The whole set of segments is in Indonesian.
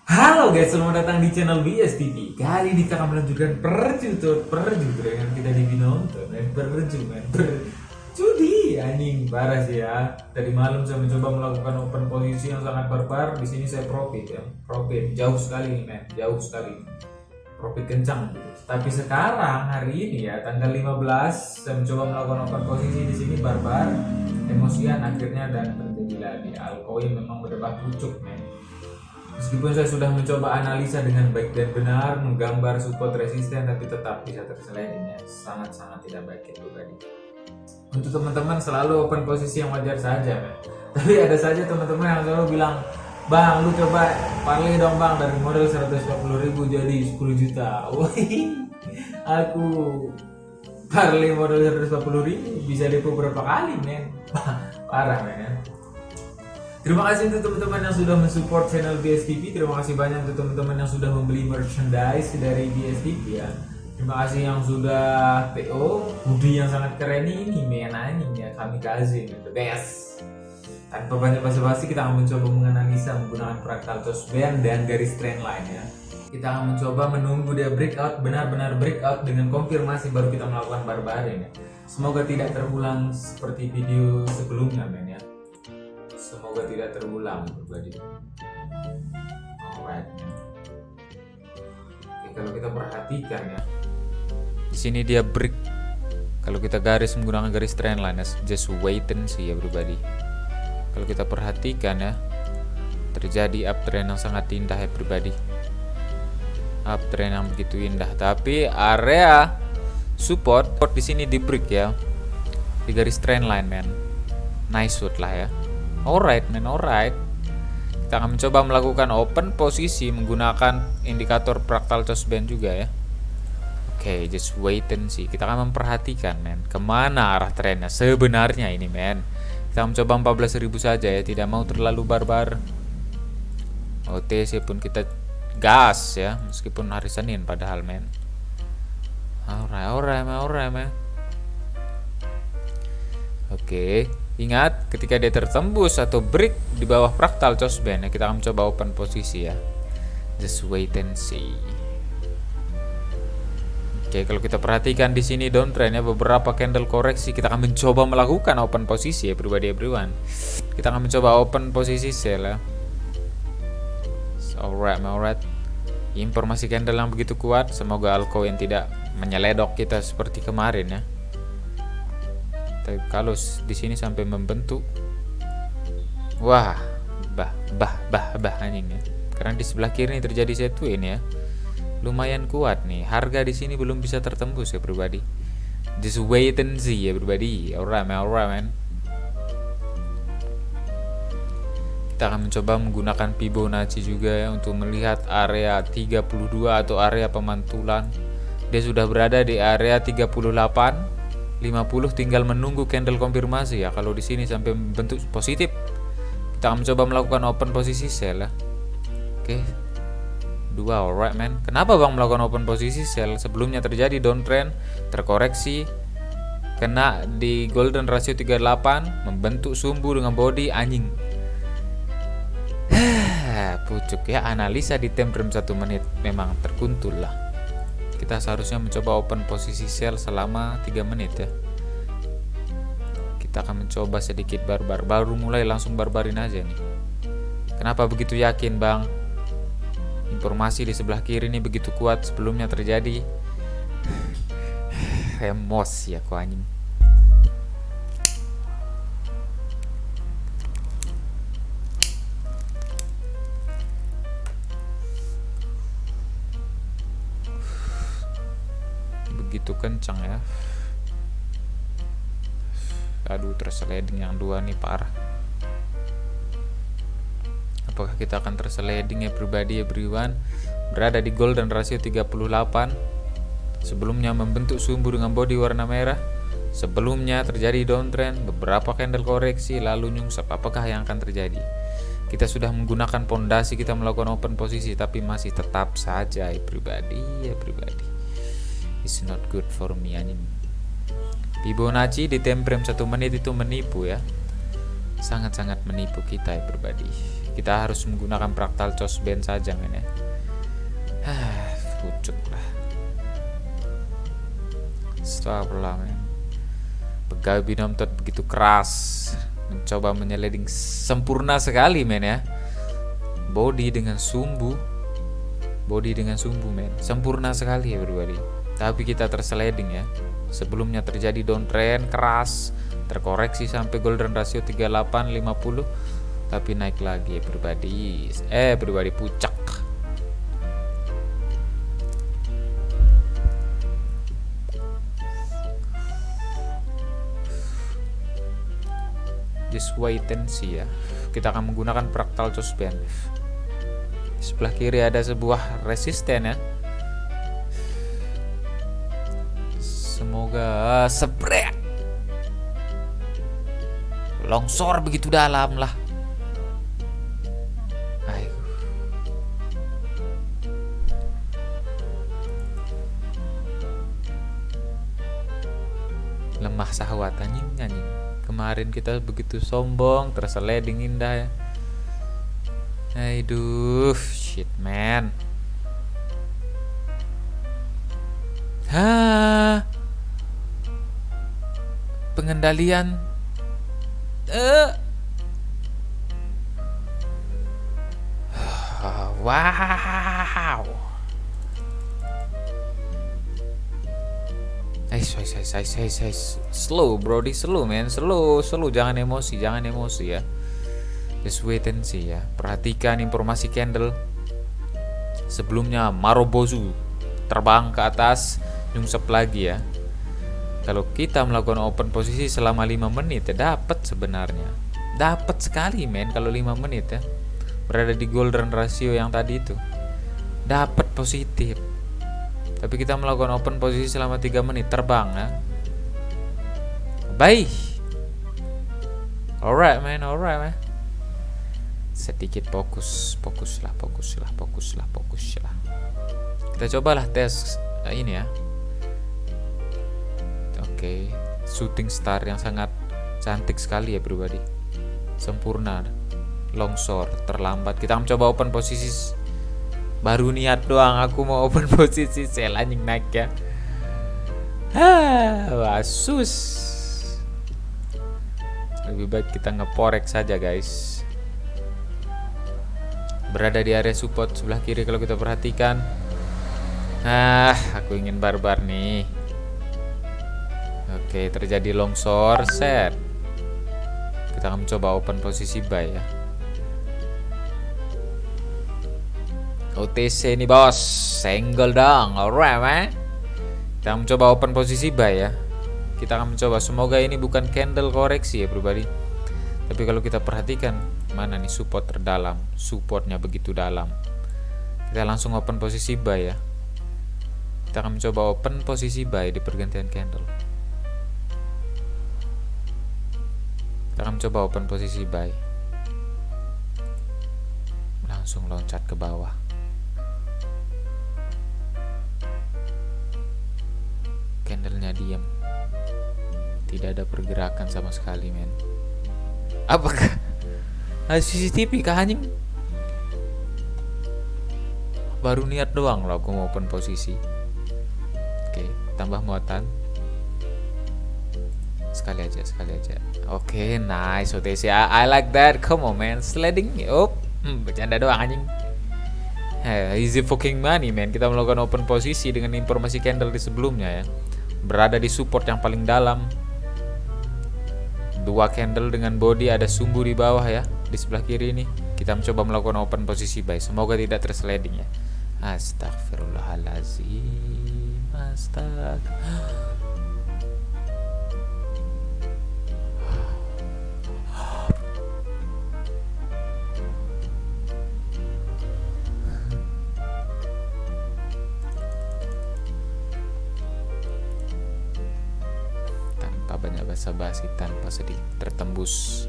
Halo guys, selamat datang di channel BS TV. Kali ini kita akan melanjutkan perju dengan kita di Binonton dan berjudi anjing parah sih ya. Tadi malam saya mencoba melakukan open posisi yang sangat barbar. Di sini saya profit ya, profit jauh sekali nih men, jauh sekali, profit kencang gitu. Tapi sekarang hari ini ya tanggal 15 saya mencoba melakukan open posisi di sini barbar, emosian akhirnya dan terjadilah di altcoin memang berdebah pucuk men. Meskipun saya sudah mencoba analisa dengan baik dan benar, menggambar support resisten, tapi tetap bisa terseliding ya. Sangat-sangat tidak baik itu tadi. Untuk teman-teman selalu open posisi yang wajar saja, kan? Tapi ada saja teman-teman yang selalu bilang, "Bang, lu coba parlay dong bang, dari modal 140.000 jadi 10 juta." Wih, aku parlay modal 140.000 bisa depo berapa kali, men? Parah, men ya. Terima kasih untuk teman-teman yang sudah mensupport channel BSTV. Terima kasih banyak untuk teman-teman yang sudah membeli merchandise dari BSTV ya. Terima kasih yang sudah PO hoodie yang sangat keren ini men anjing ya, kamikaze the best. Tanpa banyak basa-basi kita akan mencoba menganalisa menggunakan fractal toast band dan garis trend line ya. Kita akan mencoba menunggu dia breakout, benar-benar breakout dengan konfirmasi baru kita melakukan barbarin ya. Semoga tidak terulang seperti video sebelumnya men ya. Semoga tidak terulang pribadi. Alright. Oke, kalau kita perhatikan ya, di sini dia break. Kalau kita garis menggunakan garis trend line, just wait and see ya pribadi. Kalau kita perhatikan ya, terjadi uptrend yang sangat indah ya pribadi. Uptrend yang begitu indah, tapi area support di sini di break ya, di garis trend line man. Nice shoot lah ya. Alright man, alright. Kita akan mencoba melakukan open posisi menggunakan indikator fractal toast band juga ya. Oke, just wait and see. Kita akan memperhatikan man, kemana arah trennya sebenarnya ini man. Kita akan mencoba 14.000 saja ya, tidak mau terlalu barbar. OTC pun kita gas ya, meskipun hari Senin padahal man. Alright man. Oke. Ingat, ketika dia tertembus atau break di bawah fractal toast band ya, kita akan mencoba open posisi ya. Just wait and see. Oke, kalau kita perhatikan di sini downtrend ya, beberapa candle koreksi, kita akan mencoba melakukan open posisi ya pribadi everyone. Kita akan mencoba open posisi sell ya. Alright. Informasi candle yang begitu kuat, semoga altcoin tidak menyeledok kita seperti kemarin ya. Tapi kalau di sini sampai membentuk, wah, bah anjing ya. Karena di sebelah kiri ini terjadi setwin ya, lumayan kuat nih. Harga di sini belum bisa tertembus ya pribadi. Just wait and see ya pribadi. Alright man. Kita akan mencoba menggunakan Fibonacci juga ya untuk melihat area 32 atau area pemantulan. Dia sudah berada di area 38. 50 tinggal menunggu candle konfirmasi ya. Kalau di sini sampai bentuk positif, kita akan mencoba melakukan open posisi sell ya. Oke. 2 alright man. Kenapa bang melakukan open posisi sell? Sebelumnya terjadi downtrend, terkoreksi, kena di golden ratio 38, membentuk sumbu dengan body anjing. Pucuk ya, analisa di time frame 1 menit memang terkuntul lah. Kita seharusnya mencoba open posisi sell selama 3 menit ya. Kita akan mencoba sedikit barbar. Baru mulai langsung barbarin aja nih. Kenapa begitu yakin bang? Informasi di sebelah kiri ini begitu kuat, sebelumnya terjadi emosi ya kok anjing. Begitu kencang ya. Aduh, tersliding yang 2 nih parah. Apakah kita akan tersliding ya pribadi everyone? Berada di golden ratio 38. Sebelumnya membentuk sumbu dengan body warna merah. Sebelumnya terjadi downtrend, beberapa candle koreksi lalu nyungsep. Apakah yang akan terjadi? Kita sudah menggunakan pondasi kita melakukan open posisi, tapi masih tetap saja ya pribadi. It's not good for me anjing. Fibonacci di time frame 1 menit itu menipu ya. Sangat-sangat menipu kita ya pribadi. Kita harus menggunakan Fractal Choice Band saja men ya. Pucuk lah. Astagfirullah men. Pegawai binom tot begitu keras, mencoba menyeliding sempurna sekali men ya. Body dengan sumbu men, sempurna sekali ya everybody. Tapi kita terseleding ya. Sebelumnya terjadi downtrend keras, terkoreksi sampai golden ratio 3850, tapi naik lagi everybody pucak. Just wait and see ya. Kita akan menggunakan Fractal Choice Band. Di sebelah kiri ada sebuah resisten ya. Semoga sebrek. Longsor begitu dalam lah. Ayo. Lemah sahwat anjing. Kemarin kita begitu sombong, terseleding indah ya. Aduh, shit man. Pengendalian wow. Slow brody, slow man, slow, jangan emosi ya. Just wait and see ya. Perhatikan informasi candle. Sebelumnya Marubozu terbang ke atas, nyungsep lagi ya. Kalau kita melakukan open posisi selama 5 menit ya dapat sebenarnya. Dapat sekali men kalau 5 menit ya. Berada di golden ratio yang tadi itu. Dapat positif. Tapi kita melakukan open posisi selama 3 menit terbang ya. Baik. Alright man. Sedikit fokus lah. Kita cobalah tes ini ya. Oke, shooting star yang sangat cantik sekali ya pribadi. Sempurna. Longsor terlambat. Kita mencoba open posisi. Baru niat doang aku mau open posisi, sel anjing naik ya. Wasus. Lebih baik kita ngeporek saja guys. Berada di area support sebelah kiri kalau kita perhatikan. Aku ingin barbar nih. Oke, terjadi longsor set. Kita akan mencoba open posisi buy ya. OTC ini bos, senggol dong. Alright man. Kita akan mencoba open posisi buy ya. Kita akan mencoba, semoga ini bukan candle koreksi ya pribadi. Tapi kalau kita perhatikan, mana nih support terdalam, supportnya begitu dalam. Kita langsung open posisi buy ya. Kita akan mencoba open posisi buy di pergantian candle. Kita akan mencoba open posisi buy. Langsung loncat ke bawah. Candlenya diam. Tidak ada pergerakan sama sekali men. Apakah CCTV kah anjing? Baru niat doang loh aku mau open posisi. Oke, tambah muatan. Sekali aja. Oke, nice OTC. I like that. Come on man, sliding. Bercanda doang anjing. Easy fucking money man. Kita melakukan open posisi dengan informasi candle di sebelumnya ya. Berada di support yang paling dalam. 2 candle dengan body, ada sumbu di bawah ya. Di sebelah kiri ini kita mencoba melakukan open posisi buy. Semoga tidak tersliding ya. Astagfirullahaladzim. Banyak basa-basi, tanpa sedih tertembus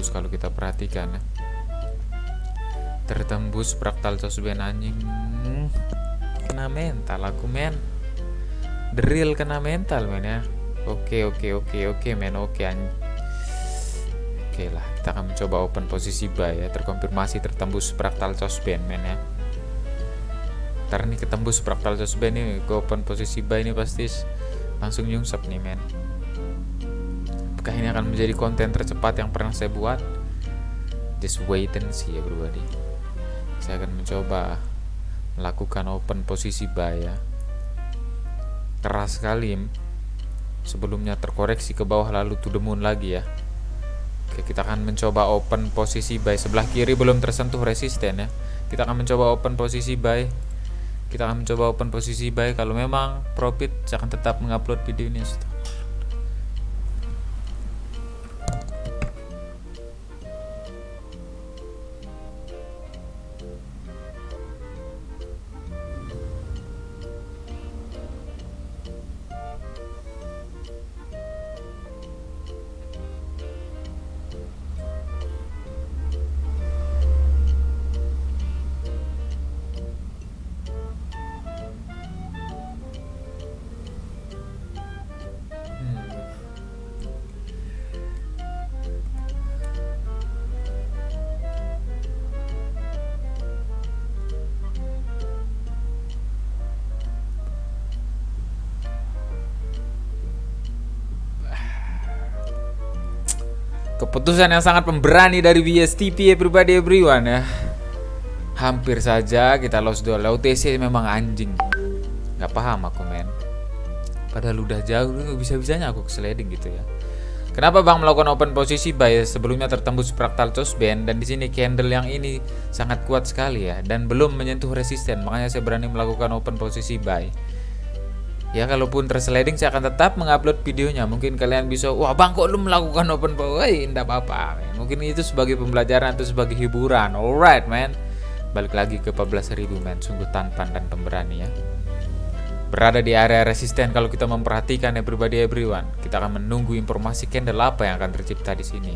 kalau kita perhatikan ya. Tertembus Fractal Choice Band anjing. Kena mental aku men. The real kena mental men ya. Oke men, oke anjing. Oke lah, kita akan mencoba open posisi buy ya. Terkonfirmasi tertembus fractal Chosben men ya. Ntar nih ketembus fractal Chosben nih, ke open posisi buy ini pasti langsung nyungsep nih men. Apakah ini akan menjadi konten tercepat yang pernah saya buat? Just wait and see ya everybody. Saya akan mencoba melakukan open posisi buy ya. Keras sekali, sebelumnya terkoreksi ke bawah lalu to the moon lagi ya. Oke, kita akan mencoba open posisi buy. Sebelah kiri belum tersentuh resisten ya. Kita akan mencoba open posisi buy. Kita akan mencoba open posisi buy. Kalau memang profit, saya akan tetap mengupload video ini. Keputusan yang sangat pemberani dari BSTP everybody everyone ya. Hampir saja kita lost doll. OTC memang anjing. Gak paham aku men. Padahal udah jauh, bisa-bisanya aku sliding gitu ya. Kenapa Bang melakukan open posisi buy? Sebelumnya tertembus fractal Chosben dan di sini candle yang ini sangat kuat sekali ya dan belum menyentuh resisten. Makanya saya berani melakukan open posisi buy. Ya kalaupun tersliding saya akan tetap mengupload videonya. Mungkin kalian bisa, wah Bang kok lu melakukan open posisi? Enggak apa-apa. Mungkin itu sebagai pembelajaran atau sebagai hiburan. Alright man. Balik lagi ke 14.000 man. Sungguh tampan dan pemberani ya. Berada di area resisten kalau kita memperhatikan everybody everyone. Kita akan menunggu informasi candle apa yang akan tercipta di sini.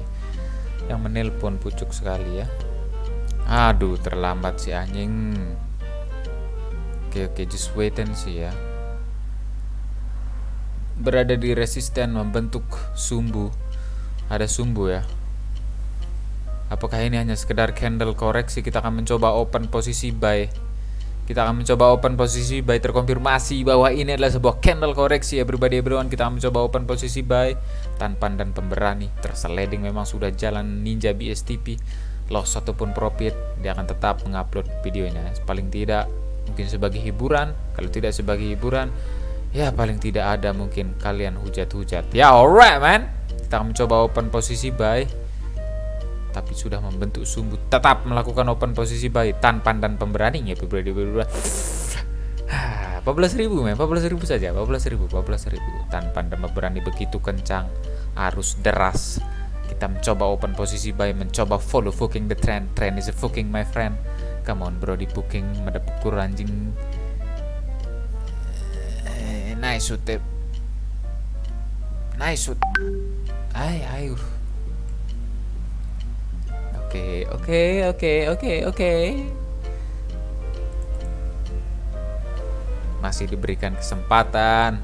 Yang menelpon pucuk sekali ya. Aduh terlambat si anjing. Oke just wait and see ya. Berada di resisten membentuk sumbu. Ada sumbu ya. Apakah ini hanya sekedar candle koreksi? Kita akan mencoba open posisi buy. Kita akan mencoba open posisi buy. Terkonfirmasi bahwa ini adalah sebuah candle koreksi everybody everyone. Kita akan mencoba open posisi buy. Tampan dan pemberani. Tersliding memang sudah jalan ninja BSTP. Loss ataupun profit, dia akan tetap mengupload videonya. Paling tidak mungkin sebagai hiburan. Kalau tidak sebagai hiburan, ya paling tidak ada mungkin kalian hujat-hujat. Ya alright man. Kita akan mencoba open posisi buy. Tapi sudah membentuk sumbu. Tetap melakukan open posisi buy. Tampan dan pemberani ya. 14.000 men. 14.000 saja. 14.000. Tampan dan pemberani begitu kencang. Arus deras. Kita mencoba open posisi buy. Mencoba follow fucking the trend. Trend is a fucking my friend. Come on bro, di booking mendepukur anjing. Nice shoot. Nice shoot. Ayo. Oke. Masih diberikan kesempatan.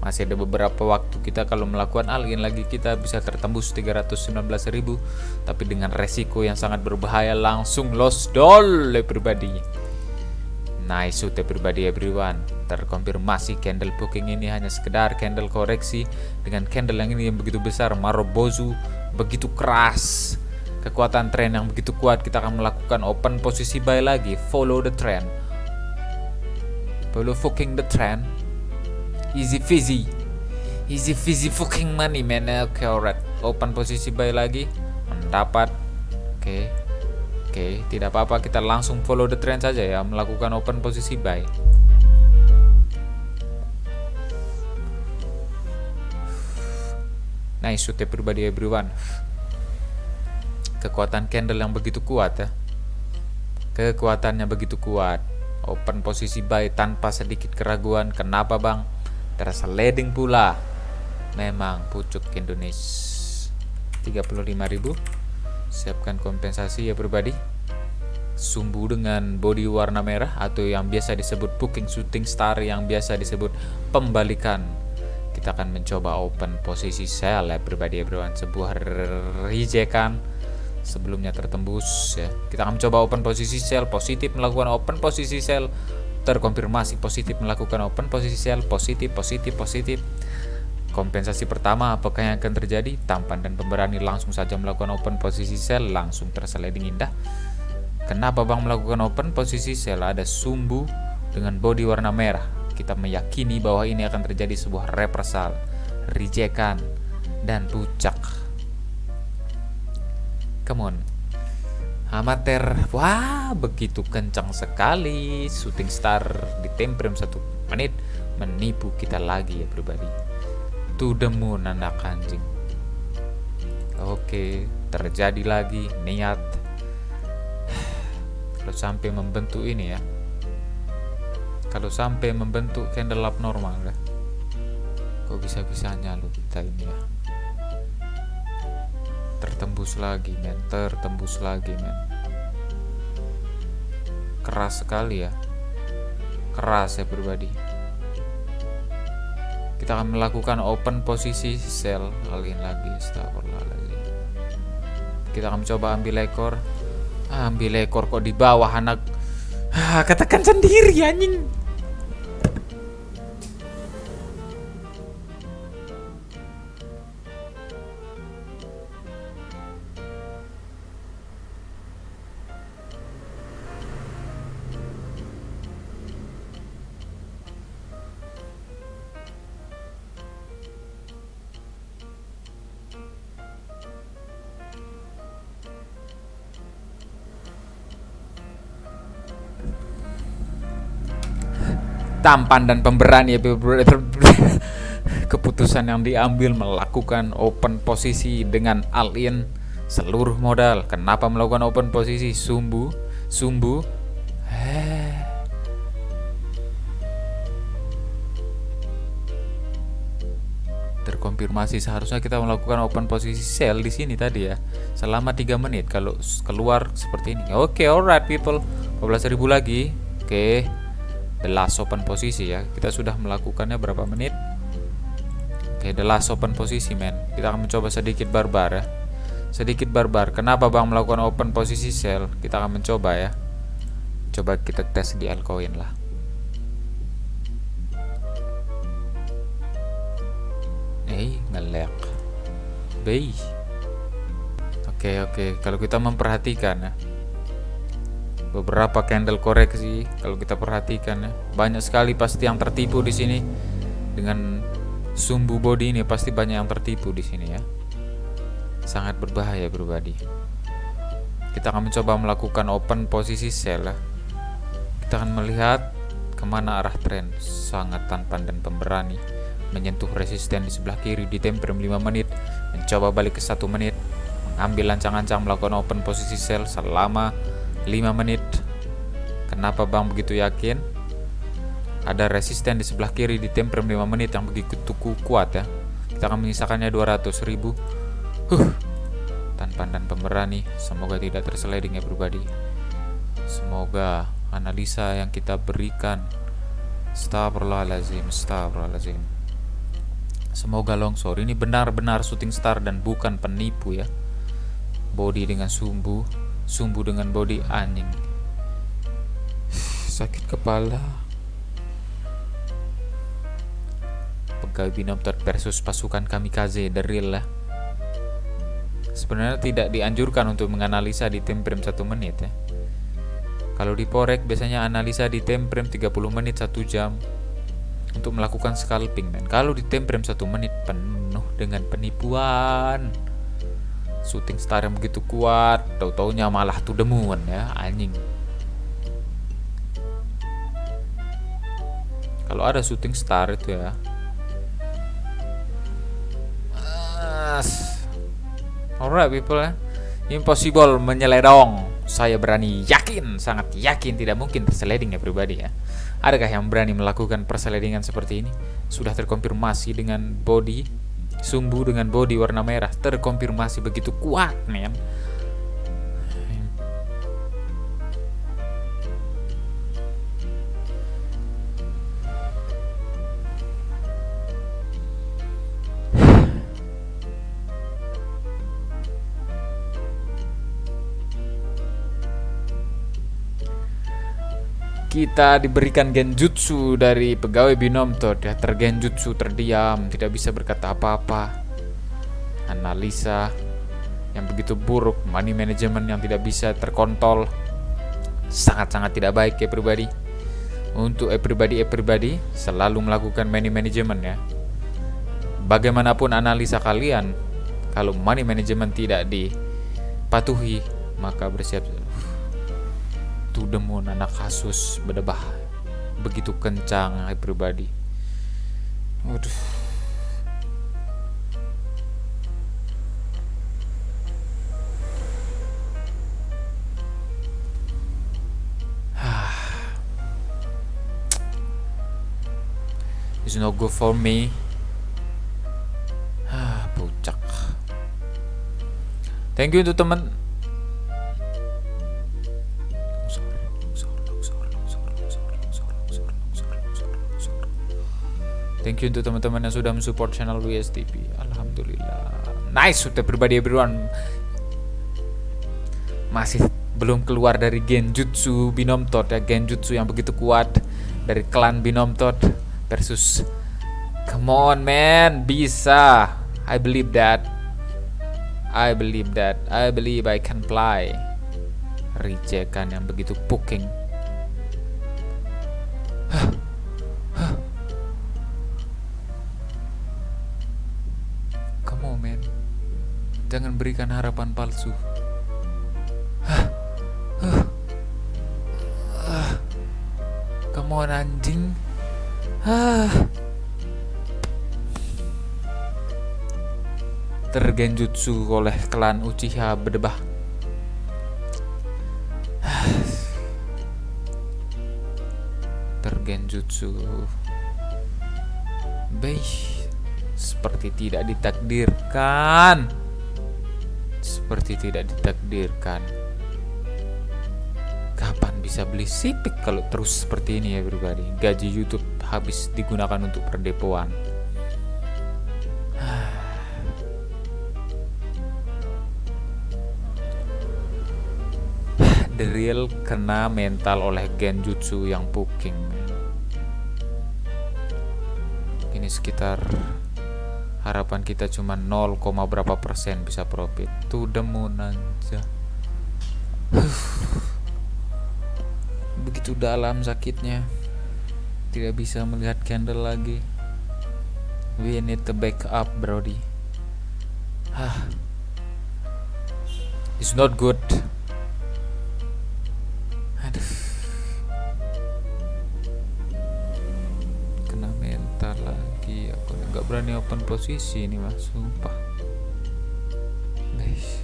Masih ada beberapa waktu kita kalau melakukan algin lagi kita bisa tertembus 319.000. Tapi dengan resiko yang sangat berbahaya langsung lost doll everybody. Nice shoot everybody everyone. Terkonfirmasi candle booking ini hanya sekedar candle koreksi. Dengan candle yang ini yang begitu besar, Marubozu begitu keras, kekuatan tren yang begitu kuat, kita akan melakukan open posisi buy lagi. Follow the trend. Follow fucking the trend. Easy fizzy fucking money man. Oke alright. Open posisi buy lagi. Mendapat. Oke, tidak apa-apa, kita langsung follow the trend saja ya, melakukan open posisi buy. Nice shoot everybody everyone. Kekuatan candle yang begitu kuat ya. Kekuatannya begitu kuat. Open posisi buy tanpa sedikit keraguan. Kenapa Bang? Tersliding pula. Memang pucuk Indonesia. 35.000. Siapkan kompensasi ya pribadi. Sumbu dengan body warna merah atau yang biasa disebut booking shooting star, yang biasa disebut pembalikan Kita akan mencoba open posisi sell ya everyone. Sebuah rejekan sebelumnya tertembus ya. Kita akan mencoba open posisi sell, positif melakukan open posisi sell, terkonfirmasi positif melakukan open posisi sell, positif. Kompensasi pertama apakah yang akan terjadi? Tampan dan pemberani langsung saja melakukan open posisi sell, langsung tersliding indah. Kenapa Bang melakukan open posisi sell? Ada sumbu dengan body warna merah. Kita meyakini bahwa ini akan terjadi sebuah reversal, rejekan, dan puncak. Come on, amatir. Wah, begitu kencang sekali. Shooting star di time frame 1 menit menipu kita lagi ya pribadi. To the moon anak anjing. Oke, terjadi lagi niat. Kalau sampai membentuk ini ya, kalau sampai membentuk candle up normal ya, kok bisa-bisanya lo kita ini ya. Tertembus lagi men. Keras sekali ya, keras ya pribadi. Kita akan melakukan open posisi sell kali lagi. Astagfirullahaladzim. Kita akan mencoba ambil ekor kok di bawah anak. Katakan sendiri anjing. Tampan dan pemberani ya. Keputusan yang diambil melakukan open posisi dengan all in seluruh modal. Kenapa melakukan open posisi? Sumbu terkonfirmasi. Seharusnya kita melakukan open posisi sell di sini tadi ya, selama 3 menit. Kalau keluar seperti ini, oke, alright people, 14.000 lagi. Oke, the last open posisi ya. Kita sudah melakukannya berapa menit? Oke, the last open posisi men. Kita akan mencoba sedikit barbar ya. Sedikit barbar. Kenapa Bang melakukan open posisi sell? Kita akan mencoba ya. Coba kita tes di altcoin lah. Ngelek. Oke. Kalau kita memperhatikan ya, beberapa candle koreksi, kalau kita perhatikan ya, banyak sekali pasti yang tertipu di sini dengan sumbu body ini. Pasti banyak yang tertipu di sini ya. Sangat berbahaya pribadi. Kita akan mencoba melakukan open posisi sell ya. Kita akan melihat kemana arah tren. Sangat tampan dan pemberani, menyentuh resisten di sebelah kiri di time frame 5 menit, mencoba balik ke 1 menit, mengambil ancang-ancang melakukan open posisi sell selama 5 menit. Kenapa Bang begitu yakin? Ada resisten di sebelah kiri di time frame 5 menit yang begitu kuat ya. Kita akan menyisakannya 200.000. Tampan dan pemberani. Semoga tidak tersliding ya pribadi. Semoga analisa yang kita berikan, astagfirullahaladzim, semoga longsor ini benar-benar shooting star dan bukan penipu ya. Body dengan sumbu dengan body, anjing. Sakit kepala. Pegawai binopter versus pasukan kamikaze, the real lah. Sebenarnya tidak dianjurkan untuk menganalisa di time frame 1 menit ya. Kalau di forex biasanya analisa di time frame 30 menit 1 jam untuk melakukan scalping. Dan kalau di time frame 1 menit penuh dengan penipuan. Shooting star yang begitu kuat, tahu-taunya malah to the moon ya, anjing. Kalau ada shooting star itu ya, alright people ya, impossible menyeledong. Saya berani yakin, sangat yakin tidak mungkin tersliding ya pribadi ya. Adakah yang berani melakukan perselidingan seperti ini? Sudah terkonfirmasi dengan body, sumbu dengan body warna merah, terkonfirmasi begitu kuat men. Kita diberikan genjutsu dari pegawai Binomto. Dia tergenjutsu, terdiam, tidak bisa berkata apa-apa. Analisa yang begitu buruk, money management yang tidak bisa terkontrol, sangat-sangat tidak baik ya pribadi. Untuk pribadi selalu melakukan money management ya. Bagaimanapun analisa kalian, kalau money management tidak dipatuhi, maka bersiap to the moon. Anak kasus berdebah begitu kencang pribadi. Waduh. It's not good for me. Pucak. Thank you untuk teman. Thank you untuk teman-teman yang sudah mensupport channel WSTP. Alhamdulillah. Nice sudah pribadi everyone. Masih belum keluar dari genjutsu Binomtot ya, genjutsu yang begitu kuat dari klan Binomtot versus come on man, bisa. I believe that. I believe I can fly. Rijekan yang begitu puking. Come on man, jangan berikan harapan palsu. Come on anjing. Tergenjutsu oleh klan Uchiha berdebah. Tergenjutsu. Seperti tidak ditakdirkan. Kapan bisa beli sipik kalau terus seperti ini ya pribadi? Gaji YouTube habis digunakan untuk perdepoan. The real kena mental oleh genjutsu yang puking. Ini sekitar harapan kita cuma 0, berapa persen bisa profit. To the moon aja. Begitu dalam sakitnya, tidak bisa melihat candle lagi. We need to back up brody. It's not good. Aduh. Kena mental lagi. Aku nggak berani open posisi ini mas, sumpah. Guys.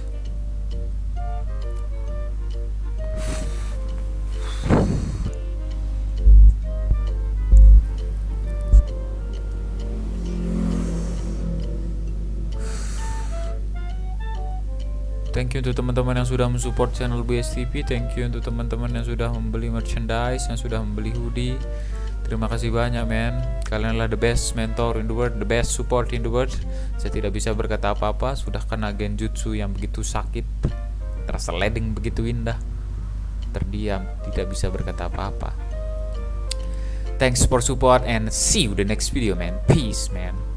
Thank you untuk teman-teman yang sudah mensupport channel BSTP. Thank you untuk teman-teman yang sudah membeli merchandise, yang sudah membeli hoodie. Terima kasih banyak men. Kalian adalah the best mentor in the world, the best support in the world. Saya tidak bisa berkata apa-apa. Sudah kena genjutsu yang begitu sakit, terasa leading begitu indah. Terdiam, tidak bisa berkata apa-apa. Thanks for support and see you the next video man. Peace man.